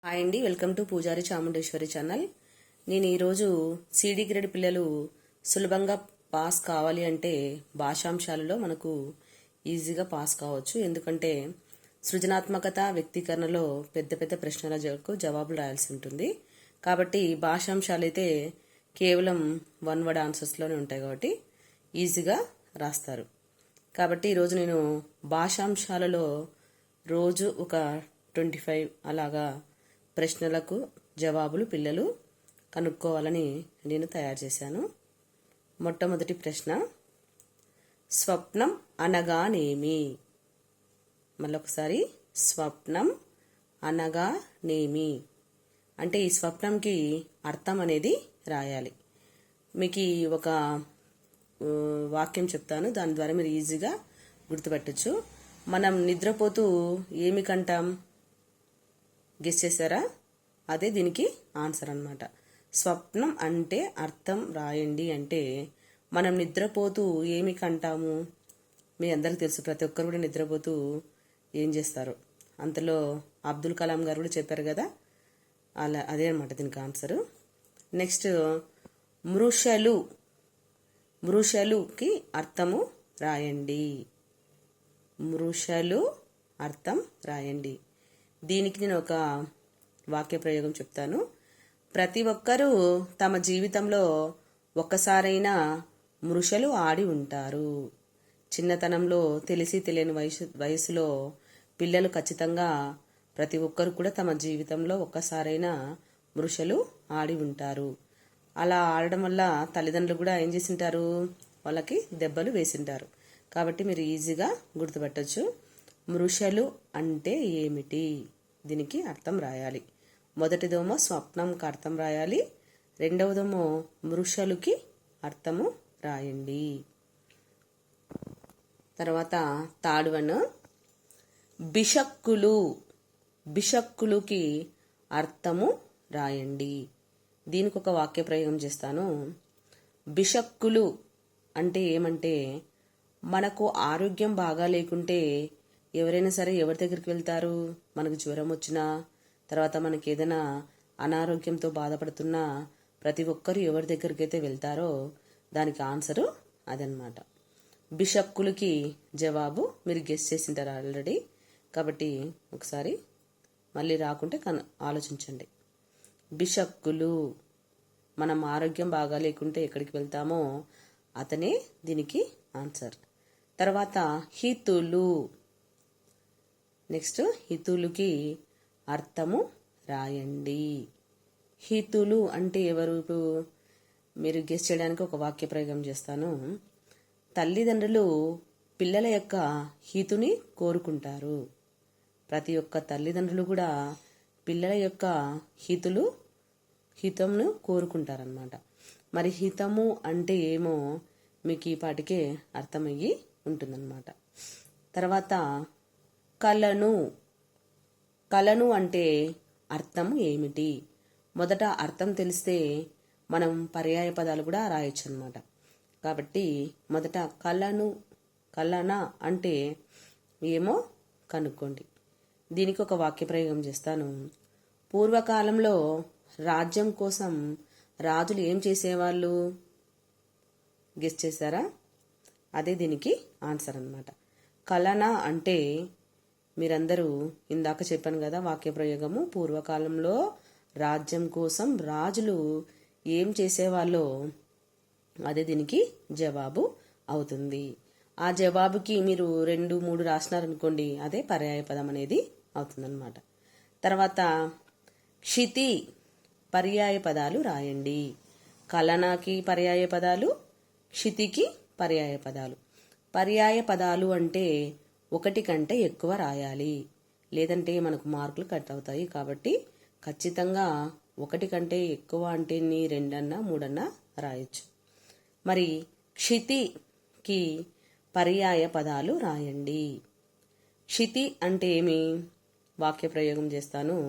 Hi అండి, welcome to పూజారి Chamundeshwari channel. నేను ఈరోజు సిడి గ్రేడ్ పిల్లలు సులభంగా పాస్ కావాలి అంటే భాషాంశాలలో మనకు ఈజీగా పాస్ కావచ్చు. ఎందుకంటే సృజనాత్మకత వ్యక్తీకరణలో పెద్ద పెద్ద ప్రశ్నలకు జవాబులు రాయాల్సి ఉంటుంది. కాబట్టి భాషాంశాలు అయితే కేవలం వన్ వర్డ్ ఆన్సర్స్లోనే ఉంటాయి కాబట్టి ఈజీగా రాస్తారు. కాబట్టి ఈరోజు నేను భాషాంశాలలో రోజు ఒక 25 అలాగా ప్రశ్నలకు జవాబులు పిల్లలు కనుక్కోవాలని నేను తయారు చేశాను. మొట్టమొదటి ప్రశ్న, స్వప్నం అనగానేమి? మళ్ళొకసారి, స్వప్నం అనగానేమి అంటే ఈ స్వప్నంకి అర్థం అనేది రాయాలి. మీకు ఒక వాక్యం చెప్తాను, దాని ద్వారా మీరు ఈజీగా గుర్తుపెట్టచ్చు. మనం నిద్రపోతూ ఏమి కంటాం? గెస్ చేశారా? అదే దీనికి ఆన్సర్ అన్నమాట. స్వప్నం అంటే అర్థం రాయండి అంటే మనం నిద్రపోతూ ఏమి కంటాము? మీ అందరికి తెలుసు, ప్రతి ఒక్కరు కూడా నిద్రపోతూ ఏం చేస్తారు. అంతలో అబ్దుల్ కలాం గారు కూడా చెప్పారు కదా, అలా అదే అనమాట దీనికి ఆన్సరు. నెక్స్ట్, మృషలు. మృషలుకి అర్థము రాయండి. మృషలు అర్థం రాయండి. దీనికి నేను ఒక వాక్య ప్రయోగం చెప్తాను. ప్రతి ఒక్కరూ తమ జీవితంలో ఒక్కసారైనా మృషలు ఆడి ఉంటారు. చిన్నతనంలో తెలిసి తెలియని వయసులో పిల్లలు ఖచ్చితంగా ప్రతి ఒక్కరు కూడా తమ జీవితంలో ఒక్కసారైనా మృషలు ఆడి ఉంటారు. అలా ఆడడం వల్ల తల్లిదండ్రులు కూడా ఏం చేసింటారు? వాళ్ళకి దెబ్బలు వేసింటారు. కాబట్టి మీరు ఈజీగా గుర్తుపెట్టచ్చు. మృషలు అంటే ఏమిటి? దీనికి అర్థం రాయాలి. మొదటిదేమో స్వప్నంకి అర్థం రాయాలి, రెండవదేమో మృషలుకి అర్థము రాయండి. తర్వాత థర్డ్ వన్, బిషక్కులు. బిషక్కులుకి అర్థము రాయండి. దీనికి ఒక వాక్య ప్రయోగం చేస్తాను. బిషక్కులు అంటే ఏమంటే, మనకు ఆరోగ్యం బాగా లేకుంటే ఎవరైనా సరే ఎవరి దగ్గరికి వెళ్తారు? మనకు జ్వరం వచ్చినా, తర్వాత మనకి ఏదైనా అనారోగ్యంతో బాధపడుతున్నా ప్రతి ఒక్కరు ఎవరి దగ్గరికి అయితే వెళ్తారో దానికి ఆన్సరు అదనమాట. బిషక్కులకి జవాబు మీరు గెస్ చేసింటారు ఆల్రెడీ. కాబట్టి ఒకసారి మళ్ళీ రాకుంటే ఆలోచించండి. బిషక్కులు, మనం ఆరోగ్యం బాగా లేకుంటే ఎక్కడికి వెళ్తామో అతనే దీనికి ఆన్సర్. తర్వాత హితులు. నెక్స్ట్, హితులుకి అర్థము రాయండి. హితులు అంటే ఎవరు? మీరు గెస్ చేయడానికి ఒక వాక్య ప్రయోగం చేస్తాను. తల్లిదండ్రులు పిల్లల యొక్క హితుని కోరుకుంటారు. ప్రతి ఒక్క తల్లిదండ్రులు కూడా పిల్లల యొక్క హితంను కోరుకుంటారనమాట. మరి హితము అంటే ఏమో మీకు ఈ పాటికే అర్థమయ్యి ఉంటుందన్నమాట. తర్వాత కలను. కలను అంటే అర్థం ఏమిటి? మొదట అర్థం తెలిస్తే మనం పర్యాయ పదాలు కూడా రాయొచ్చు అనమాట. కాబట్టి మొదట కలన అంటే ఏమో కనుక్కోండి. దీనికి ఒక వాక్య ప్రయోగం చేస్తాను. పూర్వకాలంలో రాజ్యం కోసం రాజులు ఏం చేసేవాళ్ళు? గెస్ చేశారా? అదే దీనికి ఆన్సర్ అన్నమాట. కలన అంటే మీరందరూ ఇందాక చెప్పాను కదా వాక్య ప్రయోగము, పూర్వకాలంలో రాజ్యం కోసం రాజులు ఏం చేసేవాళ్ళో అదే దీనికి జవాబు అవుతుంది. ఆ జవాబుకి మీరు 2, 3 రాసినారనుకోండి, అదే పర్యాయ పదం అనేది అవుతుందన్నమాట. తర్వాత క్షితి, పర్యాయ పదాలు రాయండి. కలనాకి పర్యాయ పదాలు, క్షితికి పర్యాయ పదాలు. పర్యాయ పదాలు అంటే ఒకటి కంటే ఎక్కువ రాయాలి, లేదంటే మనకు మార్కులు కట్ అవుతాయి. కాబట్టి ఖచ్చితంగా ఒకటి కంటే ఎక్కువ అంటే 2 అన్నా 3 అన్నా రాయొచ్చు. మరి క్షితికి పర్యాయ పదాలు రాయండి. క్షితి అంటే ఏమి? వాక్య ప్రయోగం చేస్తాను.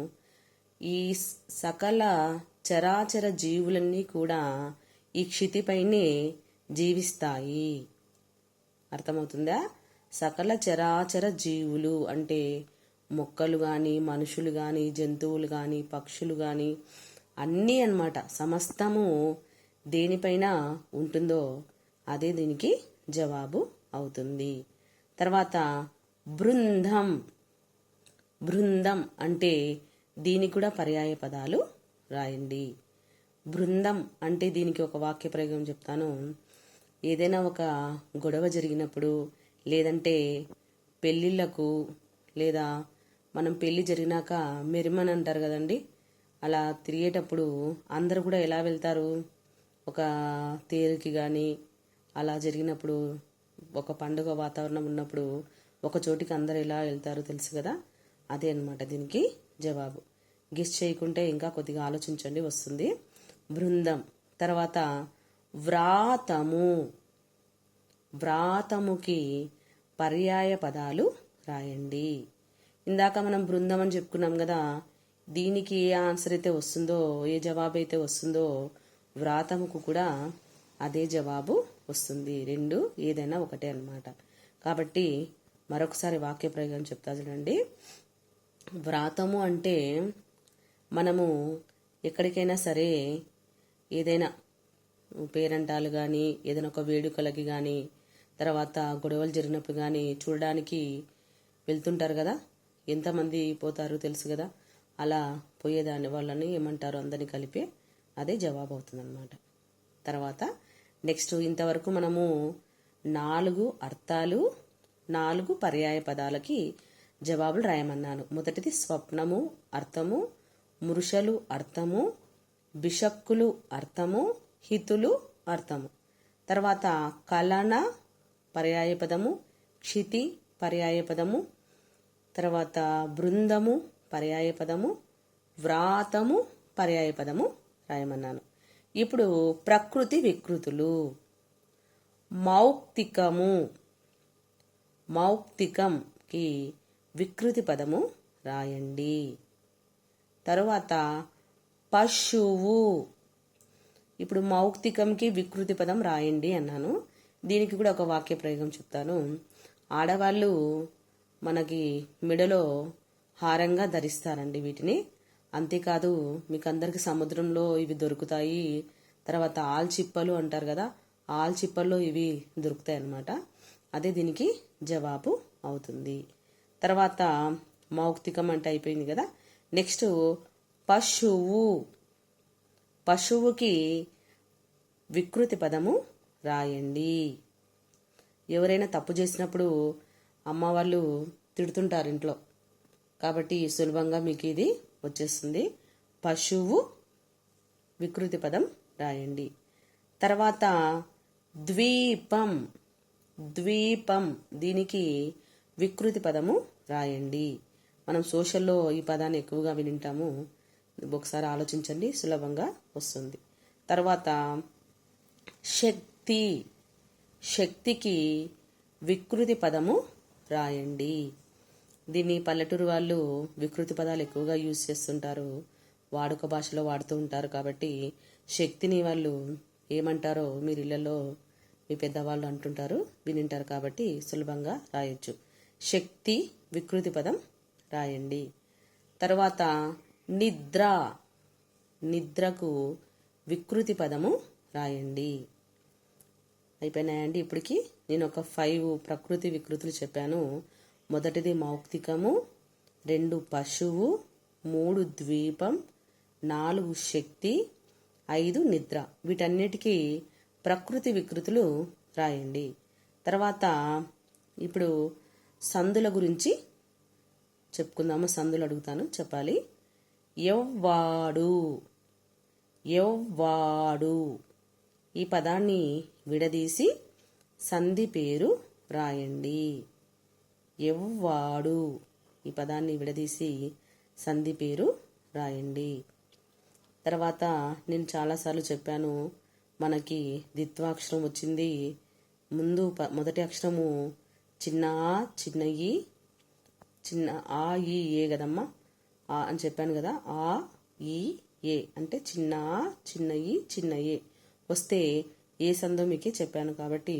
ఈ సకల చరాచర జీవులన్నీ కూడా ఈ క్షితిపైనే జీవిస్తాయి. అర్థమవుతుందా? సకల చరాచర జీవులు అంటే మొక్కలు కానీ, మనుషులు కానీ, జంతువులు కానీ, పక్షులు కానీ అన్నీ అన్నమాట. సమస్తము దేనిపైన ఉంటుందో అదే దీనికి జవాబు అవుతుంది. తర్వాత బృందం. బృందం అంటే దీనికి కూడా పర్యాయ పదాలు రాయండి. బృందం అంటే దీనికి ఒక వాక్య ప్రయోగం చెప్తాను. ఏదైనా ఒక గొడవ జరిగినప్పుడు, లేదంటే పెళ్ళిళ్ళకు, లేదా మనం పెళ్లి జరిగినాక మెరిమన్ అంటారు కదండి, అలా తిరిగేటప్పుడు అందరూ కూడా ఎలా వెళ్తారు? ఒక తేరుకి కానీ అలా జరిగినప్పుడు, ఒక పండుగ వాతావరణం ఉన్నప్పుడు ఒక చోటికి అందరు ఎలా వెళ్తారో తెలుసు కదా, అదే అన్నమాట దీనికి జవాబు. గెస్ చేయకుంటే ఇంకా కొద్దిగా ఆలోచించండి, వస్తుంది. బృందం. తర్వాత వ్రాతము. వ్రాతముకి పర్యాయ పదాలు రాయండి. ఇందాక మనం బృందం అని చెప్పుకున్నాం కదా, దీనికి ఏ ఆన్సర్ అయితే వస్తుందో, ఏ జవాబు అయితే వస్తుందో వ్రాతముకు కూడా అదే జవాబు వస్తుంది. రెండు ఏదైనా ఒకటే అన్నమాట. కాబట్టి మరొకసారి వాక్య ప్రయోగం చెప్తా చూడండి. వ్రాతము అంటే మనము ఎక్కడికైనా సరే ఏదైనా పేరంటాలు కానీ, ఏదైనా ఒక వేడుకలకి కానీ, తర్వాత గొడవలు జరిగినప్పుడు కానీ చూడడానికి వెళ్తుంటారు కదా, ఎంతమంది పోతారు తెలుసు కదా, అలా పోయేదాన్ని వాళ్ళని ఏమంటారు, అందరినీ కలిపి అదే జవాబు అవుతుందన్నమాట. తర్వాత నెక్స్ట్ ఇంతవరకు మనము 4 అర్థాలు, 4 పర్యాయ పదాలకి జవాబులు రాయమన్నాను. మొదటిది స్వప్నము అర్థము, మృషలు అర్థము, బిషక్కులు అర్థము, హితులు అర్థము. తర్వాత కలన పర్యాయ పదము, క్షితి పర్యాయ పదము, తర్వాత బృందము పర్యాయ పదము, వ్రాతము పర్యాయ పదము రాయమన్నాను. ఇప్పుడు ప్రకృతి వికృతులు. మౌక్తికము. మౌక్తికంకి వికృతి పదము రాయండి. తరువాత పశువు. ఇప్పుడు మౌక్తికంకి వికృతి పదం రాయండి అన్నాను. దీనికి కూడా ఒక వాక్య ప్రయోగం చెప్తాను. ఆడవాళ్ళు మనకి మెడలో హారంగా ధరిస్తారండి వీటిని. అంతేకాదు మీకు అందరికి సముద్రంలో ఇవి దొరుకుతాయి. తర్వాత ఆల్చిప్పలు అంటారు కదా, ఆల్చిప్పల్లో ఇవి దొరుకుతాయి అన్నమాట. అదే దీనికి జవాబు అవుతుంది. తర్వాత మౌక్తికం అంటే అయిపోయింది కదా. నెక్స్ట్ పశువు. పశువుకి వికృతి పదము రాయండి. ఎవరైనా తప్పు చేసినప్పుడు అమ్మ వాళ్ళు తిడుతుంటారు ఇంట్లో, కాబట్టి సులభంగా మీకు ఇది వచ్చేస్తుంది. పశువు వికృతి పదం రాయండి. తర్వాత ద్వీపం. ద్వీపం దీనికి వికృతి పదము రాయండి. మనం సోషల్లో ఈ పదాన్ని ఎక్కువగా వినింటాము. ఒకసారి ఆలోచించండి, సులభంగా వస్తుంది. తర్వాత శక్తి. శక్తికి వికృతి పదము రాయండి. దీన్ని పల్లెటూరు వాళ్ళు వికృతి పదాలు ఎక్కువగా యూజ్ చేస్తుంటారు, వాడుక భాషలో వాడుతూ ఉంటారు. కాబట్టి శక్తిని వాళ్ళు ఏమంటారో మీరు ఇళ్లలో మీ పెద్దవాళ్ళు అంటుంటారు, వినింటారు. కాబట్టి సులభంగా రాయొచ్చు. శక్తి వికృతి పదం రాయండి. తర్వాత నిద్ర. నిద్రకు వికృతి పదము రాయండి. అయిపోయినాయండి. ఇప్పటికి నేను ఒక 5 ప్రకృతి వికృతులు చెప్పాను. మొదటిది మౌక్తికము, 2 పశువు, 3 ద్వీపం, 4 శక్తి, 5 నిద్ర. వీటన్నిటికీ ప్రకృతి వికృతులు రాయండి. తర్వాత ఇప్పుడు సందుల గురించి చెప్పుకుందాము. సందులు అడుగుతాను, చెప్పాలి. ఎవ్వాడు. ఎవ్వాడు ఈ పదాన్ని విడదీసి సంధి పేరు రాయండి. ఎవ్వాడు ఈ పదాన్ని విడదీసి సంధి పేరు రాయండి. తర్వాత నేను చాలాసార్లు చెప్పాను, మనకి ద్విత్వాక్షరం వచ్చింది. ముందు మొదటి అక్షరము చిన్న ఆ, చిన్న ఈ, చిన్న ఆ ఈ ఏ కదమ్మా, ఆ అని చెప్పాను కదా. ఆ ఈ ఏ అంటే చిన్న ఆ, చిన్న ఈ, చిన్న ఏ వస్తే ఏ సందో మీకే చెప్పాను, కాబట్టి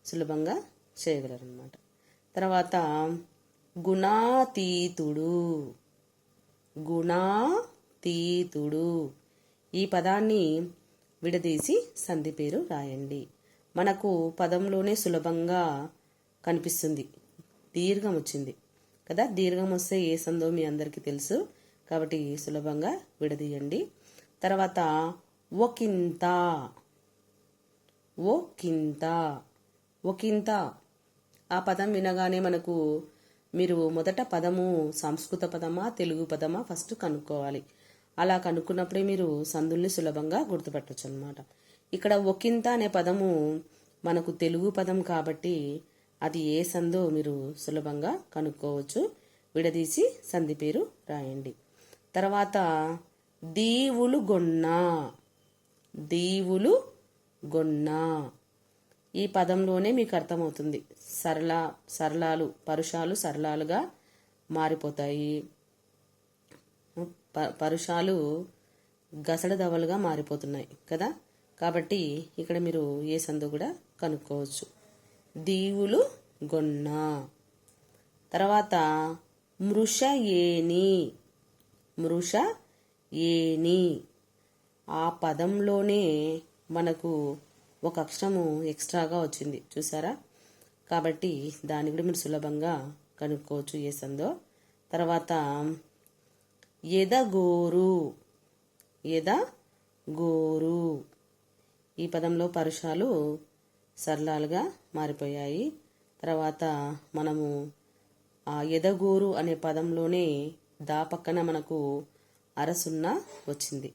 సులభంగా చేయగలరన్నమాట. తర్వాత గుణాతీతుడు. గుణాతీతుడు. ఈ పదాన్ని విడదీసి సంధి పేరు రాయండి. మనకు పదంలోనే సులభంగా కనిపిస్తుంది. దీర్ఘం వచ్చింది కదా, దీర్ఘం వస్తే ఏ సందో మీ అందరికీ తెలుసు కాబట్టి సులభంగా విడదీయండి. తర్వాత ఒకింత. ఒకింత. ఒకింత ఆ పదం వినగానే మనకు మీరు మొదట పదము సంస్కృత పదమా తెలుగు పదమా ఫస్ట్ కనుక్కోవాలి. అలా కనుక్కున్నప్పుడే మీరు సందుల్ని సులభంగా గుర్తుపట్టవచ్చు అనమాట. ఇక్కడ ఒకింత అనే పదము మనకు తెలుగు పదం కాబట్టి అది ఏ సందో మీరు సులభంగా కనుక్కోవచ్చు. విడదీసి సంధి పేరు రాయండి. తర్వాత దీవులు గొన్న. దీవులు గొన్న. ఈ పదంలోనే మీకు అర్థమవుతుంది. సరళాలు పరుషాలు సరళాలుగా మారిపోతాయి. పరుషాలు గసడదవలుగా మారిపోతున్నాయి కదా, కాబట్టి ఇక్కడ మీరు ఏ సందో కూడా కనుక్కోవచ్చు. దీవులు గొన్న. తర్వాత మృష ఏని. మృష ఏని. ఆ పదంలోనే మనకు ఒక అక్షరము ఎక్స్ట్రాగా వచ్చింది చూసారా, కాబట్టి దాన్ని కూడా మీరు సులభంగా కనుక్కోవచ్చు ఏ సందో. తర్వాత ఎదగోరు. ఎదగోరు. ఈ పదంలో పరుషాలు సరళాలుగా మారిపోయాయి. తర్వాత మనము ఆ ఎదగోరు అనే పదంలోనే దా పక్కన మనకు అరసున్నా వచ్చింది.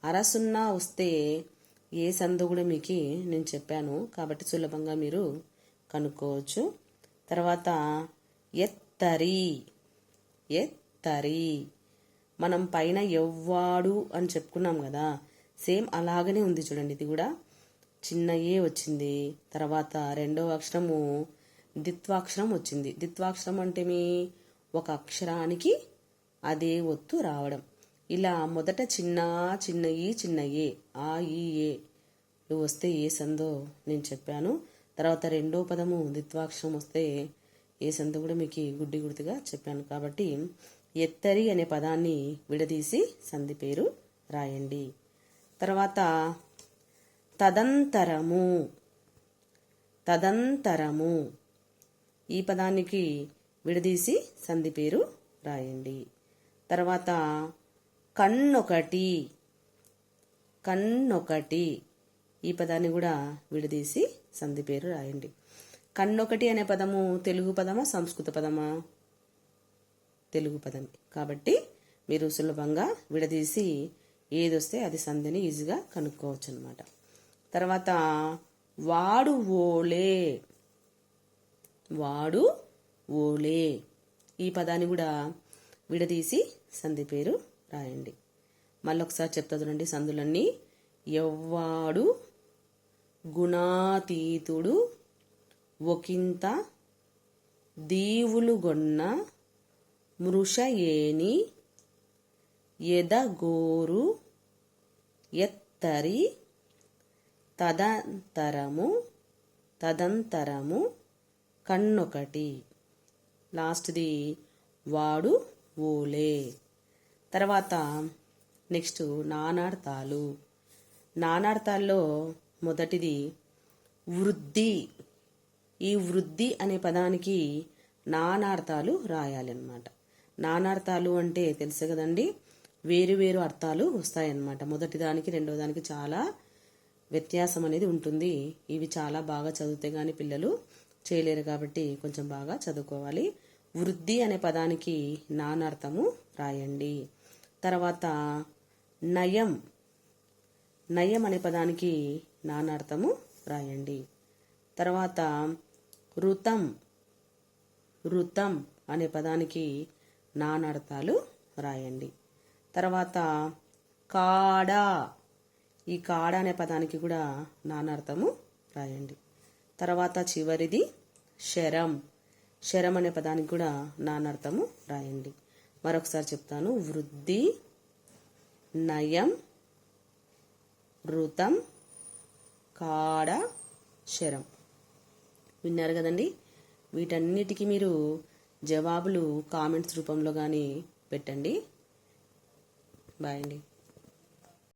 అరసున్నా వస్తే ఏ సందో కూడా మీకు నేను చెప్పాను కాబట్టి సులభంగా మీరు కనుక్కోవచ్చు. తర్వాత ఎత్తరి. ఎత్తరి. మనం పైన ఎవ్వాడు అని చెప్పుకున్నాం కదా, సేమ్ అలాగనే ఉంది చూడండి. ఇది కూడా చిన్న ఏ వచ్చింది. తర్వాత రెండవ అక్షరము ద్విత్వాక్షరం వచ్చింది. ద్విత్వాక్షరం అంటే మీ ఒక అక్షరానికి అదే ఒత్తు రావడం. ఇలా మొదట చిన్న ఈ చిన్న ఏ ఆ ఈ ఏ వస్తే ఏ సందో నేను చెప్పాను. తర్వాత రెండో పదము ద్విత్వాక్షరం వస్తే ఏ సందో కూడా మీకు గుడ్డి గుర్తుగా చెప్పాను. కాబట్టి ఎత్తరి అనే పదాన్ని విడదీసి సంధి పేరు రాయండి. తర్వాత తదంతరము. తదంతరము. ఈ పదానికి విడదీసి సంధి పేరు రాయండి. తర్వాత కన్నొకటి. కన్నొకటి. ఈ పదాన్ని కూడా విడదీసి సంధి పేరు రాయండి. కన్నొకటి అనే పదము తెలుగు పదమా సంస్కృత పదమా? తెలుగు పదమే కాబట్టి మీరు సులభంగా విడదీసి ఏదొస్తే అది సంధిని ఈజీగా కనుక్కోవచ్చు అనమాట. తర్వాత వాడు ఓలే. వాడు ఓలే. ఈ పదాన్ని కూడా విడదీసి సంధి పేరు రాయండి. మళ్ళొకసారి చెప్తా చూడండి సందులన్నీ. ఎవ్వాడు, గుణాతీతుడు, ఒకింత, దీవులు గొన్న, మృష ఏని, ఎదగోరు, ఎత్తరి, తదంతరము, తదంతరము, కన్నొకటి. లాస్ట్ది వాడు ఓలే. తర్వాత నెక్స్ట్ నానార్థాలు. నానార్థాల్లో మొదటిది వృద్ధి. ఈ వృద్ధి అనే పదానికి నానార్థాలు రాయాలన్నమాట. నానార్థాలు అంటే తెలుసు కదండి, వేరు వేరు అర్థాలు వస్తాయన్నమాట. మొదటి దానికి రెండో దానికి చాలా వ్యత్యాసం అనేది ఉంటుంది. ఇవి చాలా బాగా చదివితే కానీ పిల్లలు చేయలేరు కాబట్టి కొంచెం బాగా చదువుకోవాలి. వృద్ధి అనే పదానికి నానార్థము రాయండి. తర్వాత నయం. నయం అనే పదానికి నానార్థము రాయండి. తర్వాత ఋతం. ఋతం అనే పదానికి నానార్థాలు రాయండి. తర్వాత కాడ. ఈ కాడ అనే పదానికి కూడా నానార్థము రాయండి. తర్వాత చివరిది శరం. శరం అనే పదానికి కూడా నానార్థము రాయండి. మరొకసారి చెప్తాను. వృద్ధి, నయం, ఋతం, కాడ, శరం. విన్నారు కదండి. వీటన్నిటికీ మీరు జవాబులు కామెంట్స్ రూపంలో కానీ పెట్టండి. బాయ్ అండి.